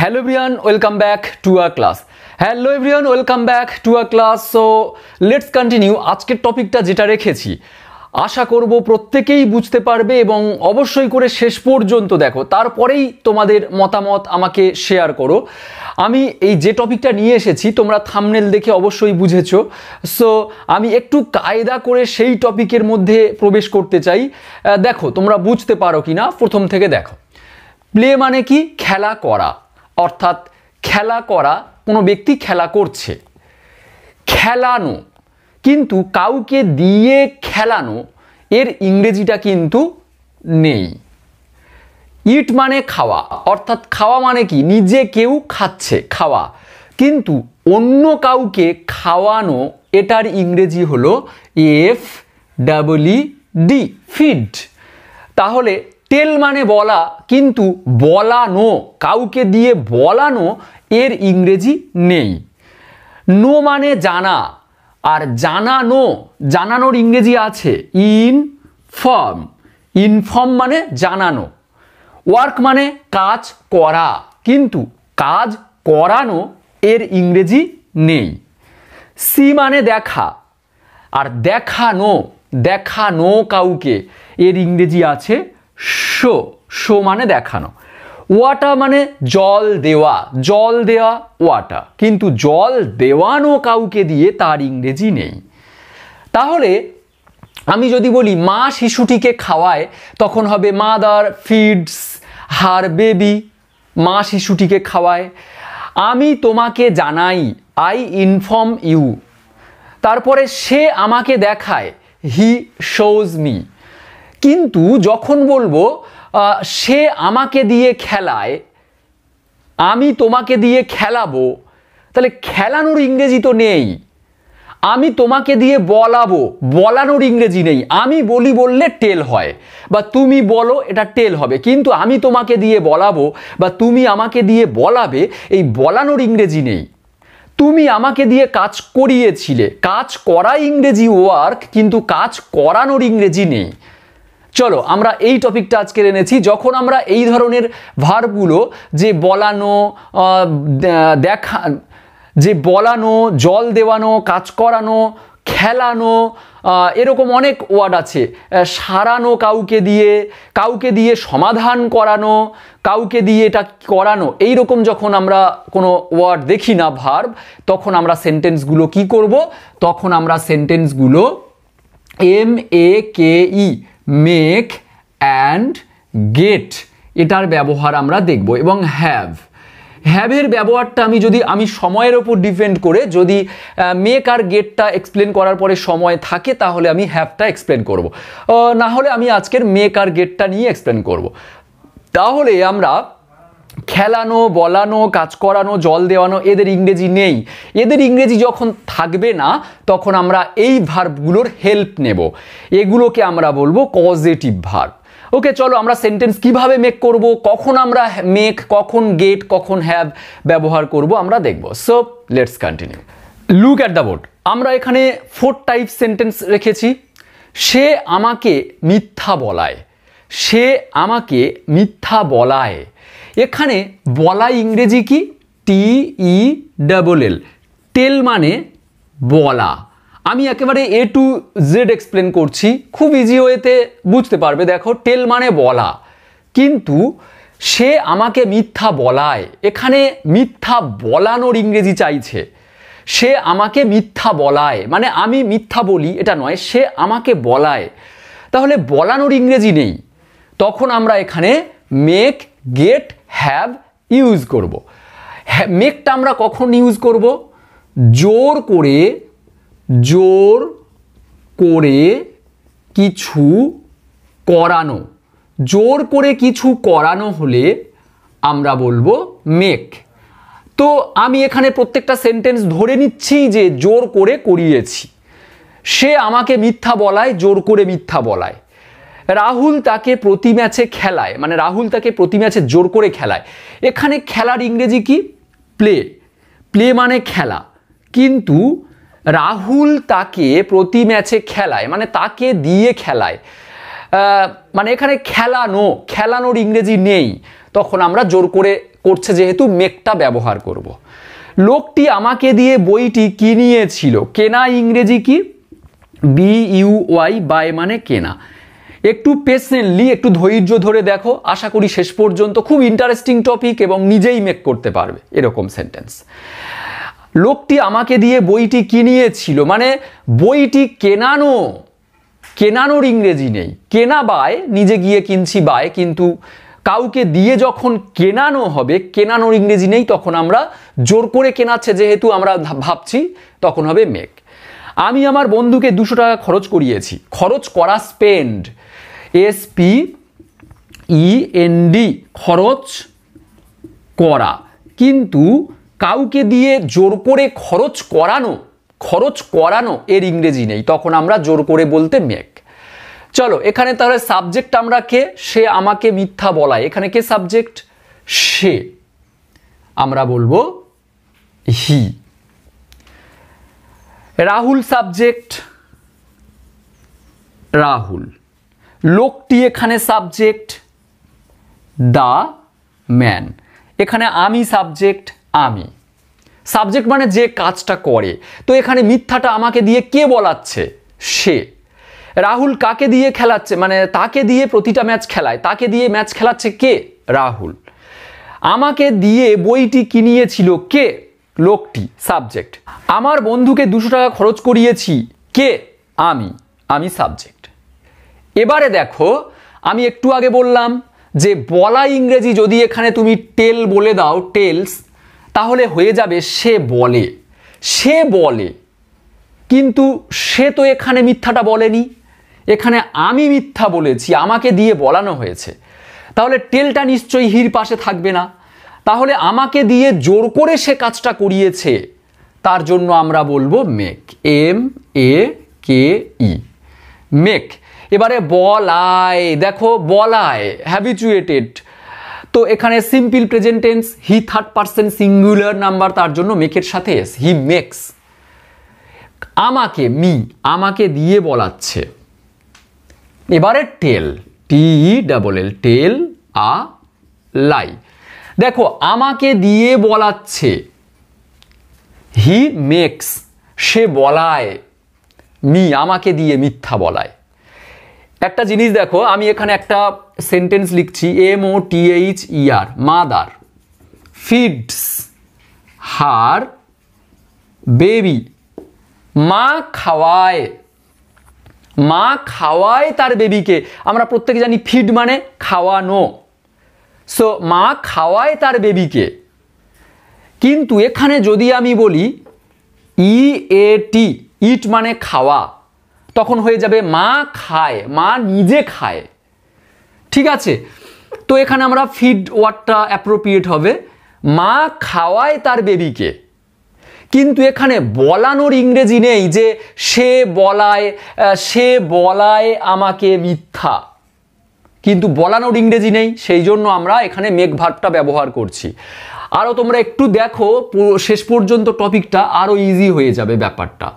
Hello everyone, welcome back to our class. Hello everyone, welcome back to our class. So let's continue. আজকের টপিকটা যেটা রেখেছি আশা করব প্রত্যেকেই বুঝতে পারবে এবং অবশ্যই করে শেষ পর্যন্ত দেখো, তারপরেই তোমাদের মতামত আমাকে শেয়ার করো। আমি এই যে টপিকটা নিয়ে এসেছি তোমরা থাম্বনেল দেখে অবশ্যই বুঝেছো। সো আমি একটু কায়দা করে সেই টপিকের মধ্যে প্রবেশ করতে চাই। দেখো তোমরা বুঝতে পারো কিনা, প্রথম থেকে দেখো। প্লে মানে কি? খেলা করা, অর্থাৎ খেলা করা, কোনো ব্যক্তি খেলা করছে। খেলানো, কিন্তু কাউকে দিয়ে খেলানো, এর ইংরেজিটা কিন্তু নেই। ইট মানে খাওয়া, অর্থাৎ খাওয়া মানে কি? নিজে কেউ খাচ্ছে, খাওয়া, কিন্তু অন্য কাউকে খাওয়ানো, এটার ইংরেজি হলো FEED, ফিড। তাহলে টেল মানে বলা, কিন্তু বলানো, কাউকে দিয়ে বলানো, এর ইংরেজি নেই। নো মানে জানা, আর জানানো, জানানোর ইংরেজি আছে ইনফর্ম, ইনফর্ম মানে জানানো। ওয়ার্ক মানে কাজ করা, কিন্তু কাজ করানো, এর ইংরেজি নেই। সি মানে দেখা, আর দেখানো, দেখানো কাউকে, এর ইংরেজি আছে শো, শো মানে দেখানো। ওয়াটার মানে জল দেওয়া, জল দেওয়া ওয়াটার, কিন্তু জল দেওয়ানো কাউকে দিয়ে, তার ইংরেজি নেই। তাহলে আমি যদি বলি মা শিশুটিকে খাওয়ায়, তখন হবে মাদার ফিডস হার বেবি, মা শিশুটিকে খাওয়ায়। আমি তোমাকে জানাই, আই ইনফর্ম ইউ। তারপরে সে আমাকে দেখায়, হি শোজ মি। কিন্তু যখন বলবো সে আমাকে দিয়ে খেলায়, আমি তোমাকে দিয়ে খেলাবো, তাহলে খেলানোর ইংরেজি তো নেই। আমি তোমাকে দিয়ে বলাবো, বলানোর ইংরেজি নেই। আমি বলি বললে টেল হয়, বা তুমি বলো, এটা টেল হবে, কিন্তু আমি তোমাকে দিয়ে বলাবো বা তুমি আমাকে দিয়ে বলাবে, এই বলানোর ইংরেজি নেই। তুমি আমাকে দিয়ে কাজ করিয়েছিলে, কাজ করা ইংরেজি ওয়ার্ক, কিন্তু কাজ করানোর ইংরেজি নেই। চলো আমরা এই টপিকটা আজকে এনেছি। যখন আমরা এই ধরনের ভার্বগুলো, যে বলানো, দেখা, যে বলানো, জল দেওয়ানো, কাজ করানো, খেলানো, এরকম অনেক ওয়ার্ড আছে। সারানো কাউকে দিয়ে, কাউকে দিয়ে সমাধান করানো, কাউকে দিয়ে এটা করানো, এই রকম যখন আমরা কোনো ওয়ার্ড দেখি না, ভার্ব, তখন আমরা সেন্টেন্সগুলো কি করব? তখন আমরা সেন্টেন্সগুলো MEKE, মেক অ্যান্ড গেট, এটার ব্যবহার আমরা দেখব। এবং হ্যাভ, হ্যাভের ব্যবহারটা আমি সময়ের ওপর ডিপেন্ড করে, যদি মেক আর গেটটা এক্সপ্লেন করার পরে সময় থাকে, তাহলে আমি হ্যাভটা এক্সপ্লেন করব, না হলে আমি আজকের মেক আর গেটটা নিয়ে এক্সপ্লেন করব। তাহলে আমরা খেলানো, বলানো, কাজ করানো, জল দেওয়ানো, এদের ইংরেজি নেই। এদের ইংরেজি যখন থাকবে না, তখন আমরা এই ভার্বগুলোর হেল্প নেব। এগুলোকে আমরা বলবো কজেটিভ ভার্ব। ওকে, চলো আমরা সেন্টেন্স কিভাবে মেক করব, কখন আমরা মেক, কখন গেট, কখন হ্যাভ ব্যবহার করব, আমরা দেখব। So let's continue. Look at the board. আমরা এখানে 4 টাইপ সেন্টেন্স রেখেছি। সে আমাকে মিথ্যা বলায়, সে আমাকে মিথ্যা বলায়। এখানে বলা ইংরেজি কি? TELL, টেল মানে বলা। আমি একেবারে A to Z এক্সপ্লেন করছি, খুব ইজি ওয়েতে বুঝতে পারবে। দেখো, টেল মানে বলা, কিন্তু সে আমাকে মিথ্যা বলায়, এখানে মিথ্যা বলানোর ইংরেজি চাইছে। সে আমাকে মিথ্যা বলায় মানে আমি মিথ্যা বলি এটা নয়, সে আমাকে বলায়। তাহলে বলানোর ইংরেজি নেই, তখন আমরা এখানে মেক, গেট, হ্যাভ ইউজ করব। মেকটা আমরা কখন ইউজ করব? জোর করে, জোর করে কিছু করানো, জোর করে কিছু করানো হলে আমরা বলবো মেক। তো আমি এখানে প্রত্যেকটা সেন্টেন্স ধরে নিচ্ছি যে জোর করে করিয়েছি। সে আমাকে মিথ্যা বলায়, জোর করে মিথ্যা বলায়। রাহুল তাকে প্রতি ম্যাচে খেলায়, মানে রাহুল তাকে প্রতি ম্যাচে জোর করে খেলায়। এখানে খেলার ইংরেজি কি? প্লে, প্লে মানে খেলা, কিন্তু রাহুল তাকে প্রতি ম্যাচে খেলায় মানে তাকে দিয়ে খেলায়। মানে এখানে খেলানো, খেলানোর ইংরেজি নেই, তখন আমরা জোর করে করছে যেহেতু মেকটা ব্যবহার করব। লোকটি আমাকে দিয়ে বইটি কিনিয়েছিল, কেনা ইংরেজি কি? BUY, বাই মানে কেনা। একটু পেশেন্টলি, একটু ধৈর্য ধরে দেখো, আশা করি শেষ পর্যন্ত। খুব ইন্টারেস্টিং টপিক এবং নিজেই মেক করতে পারবে এরকম সেন্টেন্স। লোকটি আমাকে দিয়ে বইটি কিনিয়েছিল মানে বইটি কেনানো, কেনানোর ইংরেজি নেই। কেনা বায়, নিজে গিয়ে কিনছি বায়, কিন্তু কাউকে দিয়ে যখন কেনানো হবে, কেনানোর ইংরেজি নেই, তখন আমরা জোর করে কেনাচ্ছে যেহেতু আমরা ভাবছি, তখন হবে মেক। আমি আমার বন্ধুকে 200 টাকা খরচ করিয়েছি। খরচ করা, স্পেন্ড, SPEND, খরচ করা। কিন্তু কাউকে দিয়ে জোর করে খরচ করানো, খরচ করানো এর ইংরেজি নেই, তখন আমরা জোর করে বলতে মেক। চলো এখানে তাহলে সাবজেক্ট আমরা কে? সে আমাকে মিথ্যা বলায়। এখানে কে সাবজেক্ট? সে। আমরা বলবো হি। রাহুল সাবজেক্ট, রাহুল। লোকটি এখানে সাবজেক্ট, দা ম্যান। এখানে আমি সাবজেক্ট, আমি। সাবজেক্ট মানে যে কাজটা করে। তো এখানে মিথ্যাটা আমাকে দিয়ে কে বলাচ্ছে? সে। রাহুল কাকে দিয়ে খেলাচ্ছে? মানে তাকে দিয়ে প্রতিটা ম্যাচ খেলায়। তাকে দিয়ে ম্যাচ খেলাচ্ছে কে? রাহুল। আমাকে দিয়ে বইটি কিনিয়েছিল কে? লোকটি, সাবজেক্ট। আমার বন্ধুকে 200 টাকা খরচ করিয়েছি কে? আমি, আমি সাবজেক্ট। এবারে দেখো, আমি একটু আগে বললাম যে বলা ইংরেজি যদি এখানে তুমি টেল বলে দাও, টেলস, তাহলে হয়ে যাবে সে বলে। সে বলে, কিন্তু সে তো এখানে মিথ্যাটা বলেনি, এখানে আমি মিথ্যা বলেছি, আমাকে দিয়ে বলানো হয়েছে। তাহলে টেলটা নিশ্চয়ই হির পাশে থাকবে না। তাহলে আমাকে দিয়ে জোর করে সে কাজটা করিয়েছে, তার জন্য আমরা বলবো মেক, MEKE, মেক। এবারে বলায়, দেখো বলায়, হ্যাবিচুয়েটেড। তো এখানে simple present tense, he third person singular number, তার জন্য মেকের সাথে এস, হি মেক্স। আমাকে, মি, আমাকে দিয়ে বলাচ্ছে। এবারে টেল, TELL, টেল আ লাই। দেখো আমাকে দিয়ে বলাচ্ছে, হি মেক্স, সে বলায়, মি আমাকে দিয়ে মিথ্যা বলায়। একটা জিনিস দেখো, আমি এখানে একটা সেন্টেন্স লিখছি, MOTHER, mother feeds her baby. মা খাওয়ায়, মা খাওয়ায় তার বেবিকে। আমরা প্রত্যেকে জানি ফিড মানে খাওয়ানো। সো মা খাওয়ায় তার বেবিকে। কিন্তু এখানে যদি আমি বলি EAT, ইট মানে খাওয়া, তখন হয়ে যাবে মা খায়, মা নিজে খায়। ঠিক আছে? তো এখানে আমরা ফিড ওয়ার্ডটা অ্যাপ্রোপ্রিয়েট হবে, মা খাওয়ায় তার বেবিকে। কিন্তু এখানে বলানোর ইংরেজি নেই যে সে বলায়, সে বলায় আমাকে মিথ্যা, কিন্তু বলানোর ইংরেজি নেই, সেই জন্য আমরা এখানে মেক ভার্বটা ব্যবহার করছি। আরও তোমরা একটু দেখো শেষ পর্যন্ত, টপিকটা আরও ইজি হয়ে যাবে, ব্যাপারটা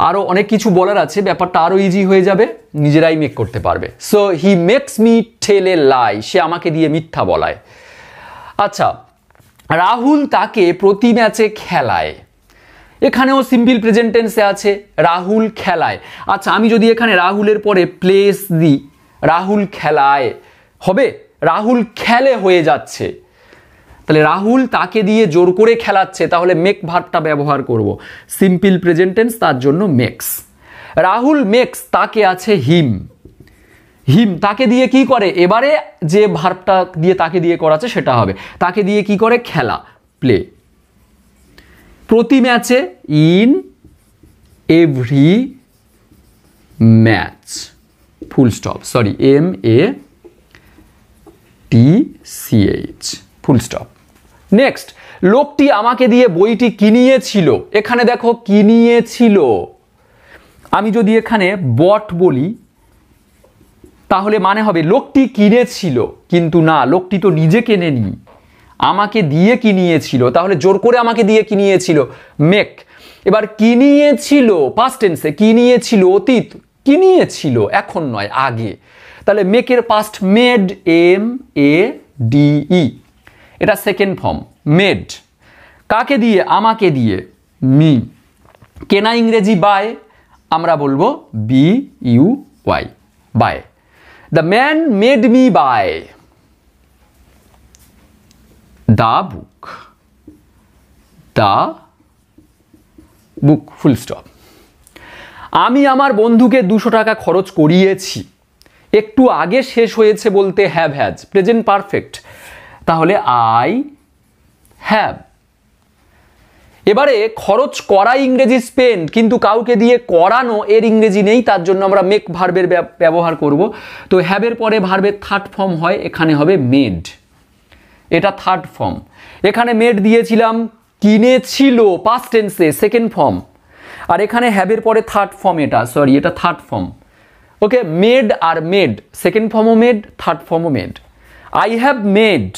আরও অনেক কিছু বলার আছে, ব্যাপারটা আরও ইজি হয়ে যাবে, নিজেরাই মেক করতে পারবে। So he makes me tell a lie, সে আমাকে দিয়ে মিথ্যা বলায়। আচ্ছা, রাহুল তাকে প্রতি ম্যাচে খেলায়। এখানেও সিম্পল প্রেজেন্ট টেন্সে আছে, রাহুল খেলায়। আচ্ছা, আমি যদি এখানে রাহুলের পরে প্লেস দিই, রাহুল খেলায় হবে, রাহুল খেলে হয়ে যাচ্ছে। তাহলে রাহুল তাকে দিয়ে জোর করে খেলাচ্ছে, তাহলে মেক ভার্বটা ব্যবহার করব, সিম্পল প্রেজেন্ট টেন্স, তার জন্য মেক্স। রাহুল মেক্স, তাকে আছে হিম, হিম তাকে দিয়ে কি করে? এবারে যে ভার্বটা দিয়ে তাকে দিয়ে করাচ্ছে সেটা হবে, তাকে দিয়ে কি করে? খেলা, প্লে। প্রতি ম্যাচে, in every match, full stop, sorry MATCH, full stop. Next, লোকটি আমাকে দিয়ে বইটি কিনিয়েছিল। এখানে দেখো কিনিয়েছিল, আমি যদি এখানে বট বলি তাহলে মানে হবে লোকটি কিনেছিল, কিন্তু না, লোকটি তো নিজে কেনেনি, আমাকে দিয়ে কিনিয়েছিল, তাহলে জোর করে আমাকে দিয়ে কিনিয়েছিল, মেক। এবার কিনিয়েছিল পাস্ট টেন্সে, কিনিয়েছিল অতীত, কিনিয়েছিল এখন নয়, আগে, তাহলে মেকের পাস্ট মেড, MADE। এটা সেকেন্ড ফর্ম মেড। কাকে দিয়ে? আমাকে দিয়ে, মি। কেনা ইংরেজি বাই, আমরা বলবো B U Y, by. The man made me by the book, the book, full stop. আমি আমার বন্ধুকে 200 টাকা খরচ করিয়েছি। একটু আগে শেষ হয়েছে বলতে হ্যাভ হ্যাজ, প্রেজেন্ট পারফেক্ট, তাহলে আই হ্যাভ। এবারে খরচ করা ইংরেজি স্পেন্ড, কিন্তু কাউকে দিয়ে করানো এর ইংরেজি নেই, তার জন্য আমরা মেক ভার্বের ব্যবহার করব। তো হ্যাভের পরে ভার্বের থার্ড ফর্ম হয়, এখানে হবে মেড, এটা থার্ড ফর্ম। এখানে মেড দিয়েছিলাম কিনেছিল পাস্ট টেন্সে, সেকেন্ড ফর্ম, আর এখানে হ্যাভের পরে থার্ড ফর্ম, এটা সরি এটা থার্ড ফর্ম। ওকে, মেড আর মেড, সেকেন্ড ফর্মও মেড, থার্ড ফর্মও made. I have made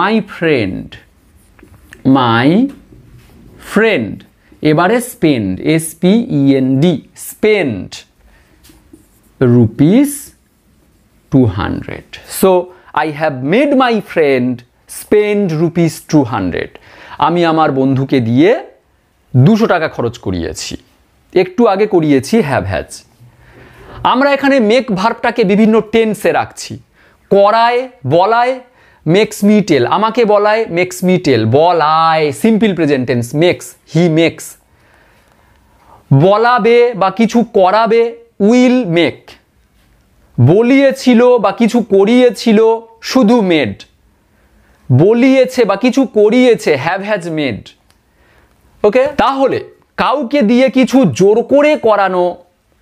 my friend, my friend. এবারে spend, SPEND, spend rupees 200। So I have made my friend spend rupees 200। আমি আমার বন্ধুকে দিয়ে 200 টাকা খরচ করিয়েছি। একটু আগে করিয়েছি হ্যাভ হ্যাজ। আমরা এখানে মেক ভার্বটাকে বিভিন্ন টেন্সে রাখছি। করায়, বলায়, মেক্স মি টেল, আমাকে বলায় মেক্স মি টেল, বলায় simple present tense makes, he makes. বলাবে বা কিছু করাবে উইল মেক। বলিয়েছিল বা কিছু করিয়েছিল শুধু মেড। বলিয়েছে বা কিছু করিয়েছে হ্যাভ হ্যাজ মেড। ওকে, তাহলে কাউকে দিয়ে কিছু জোর করে করানো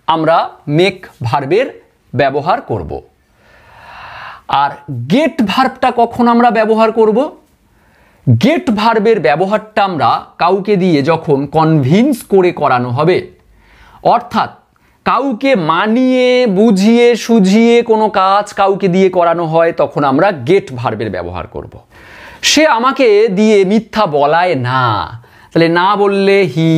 আমরা মেক ভার্বের ব্যবহার করব। আর গেট ভার্বটা কখন আমরা ব্যবহার করব? গেট ভার্বের ব্যবহারটা আমরা কাউকে দিয়ে যখন কনভিন্স করে করানো হবে, অর্থাৎ কাউকে মানিয়ে বুঝিয়ে সুঝিয়ে কোনো কাজ কাউকে দিয়ে করানো হয়, তখন আমরা গেট ভার্বের ব্যবহার করব। সে আমাকে দিয়ে মিথ্যা বলায় না, তাহলে না বললে he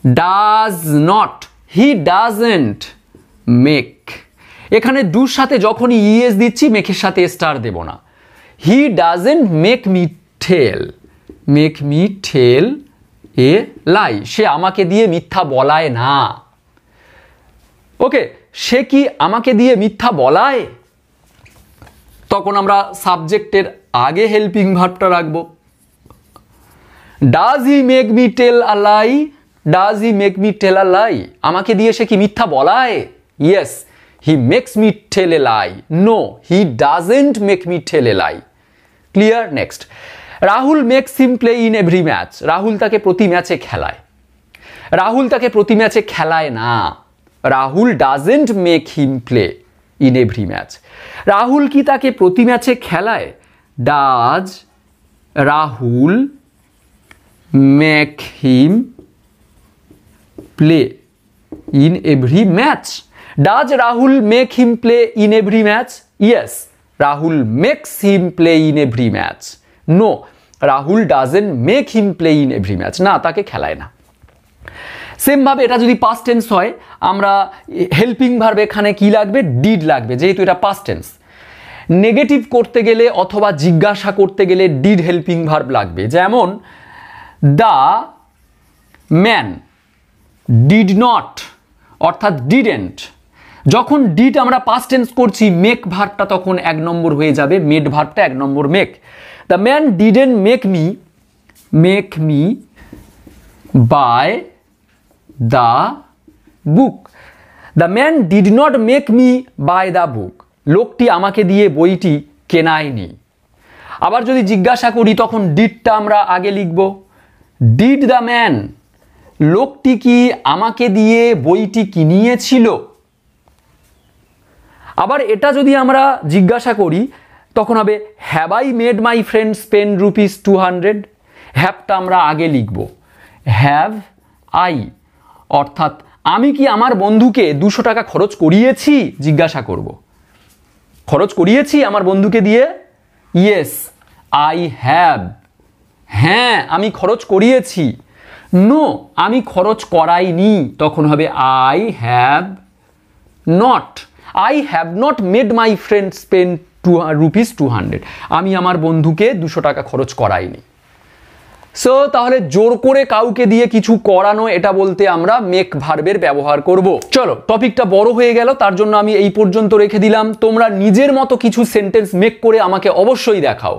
does not, he doesn't make. এখানে ডুর সাথে যখনই ইএস দিচ্ছি মেকের সাথে স্টার দেব না। He doesn't make me tell a lie, সে আমাকে দিয়ে মিথ্যা বলায় না। ওকে, সে কি আমাকে দিয়ে মিথ্যা বলায়? তখন আমরা সাবজেক্টের আগে হেল্পিং ভার্বটা রাখবো। Does he make me tell a lie, does he make me tell a lie, আমাকে দিয়ে সে কি মিথ্যা বলায়? Yes, he makes me tell a lie. No, he doesn't make me tell a lie. Clear? Next, Rahul makes him play in every match, Rahul তাকে প্রতি ম্যাচে খেলায়। রাহুল তাকে প্রতি ম্যাচে খেলায় না, Rahul doesn't make him play in every match. Rahul কি তাকে প্রতি ম্যাচে খেলায়? Does Rahul make him play in every match? Does Rahul make him play in every match? Yes, Rahul makes him play in every match. No, Rahul doesn't make him play in every match, না তাকে খেলায় না। সেমভাবে এটা যদি পাস্ট টেন্স হয়, আমরা helping verb এখানে কি লাগবে? ডিড লাগবে, যেহেতু এটা পাস্ট টেন্স। নেগেটিভ করতে গেলে অথবা জিজ্ঞাসা করতে গেলে ডিড হেল্পিং ভার্ব লাগবে। যেমন দ্য ম্যান ডিড নট, অর্থাৎ ডিডেন্ট। যখন ডিড আমরা পাস্ট টেন্স করছি, মেক ভার্বটা তখন 1 নম্বর হয়ে যাবে, মেড ভার্বটা 1 number make. The man didn't make me by the book, the man did not make me by the book, লোকটি আমাকে দিয়ে বইটি কেনায়নি। আবার যদি জিজ্ঞাসা করি তখন ডিডটা আমরা আগে লিখব। ডিড দ্য ম্যান, লোকটি কি আমাকে দিয়ে বইটি কিনিয়েছিল? আবার এটা যদি আমরা জিজ্ঞাসা করি তখন হবে have I made my friend spend rupees 200? হ্যাভটা আমরা আগে লিখব, হ্যাভ আই, অর্থাৎ আমি কি আমার বন্ধুকে 200 টাকা খরচ করিয়েছি? জিজ্ঞাসা করব, খরচ করিয়েছি আমার বন্ধুকে দিয়ে? ইয়েস, আই হ্যাভ, হ্যাঁ আমি খরচ করিয়েছি। নো, আমি খরচ করাইনি, তখন হবে I have not. I have not made my friend spend 200 আমি আমার বন্ধুকে 200 টাকা খরচ করাইনি। সো তাহলে জোর করে কাউকে দিয়ে কিছু করানো, এটা বলতে আমরা মেক ভার্বের ব্যবহার করব। চলো, টপিকটা বড় হয়ে গেল, তার জন্য আমি এই পর্যন্ত রেখে দিলাম। তোমরা নিজের মতো কিছু সেন্টেন্স মেক করে আমাকে অবশ্যই দেখাও।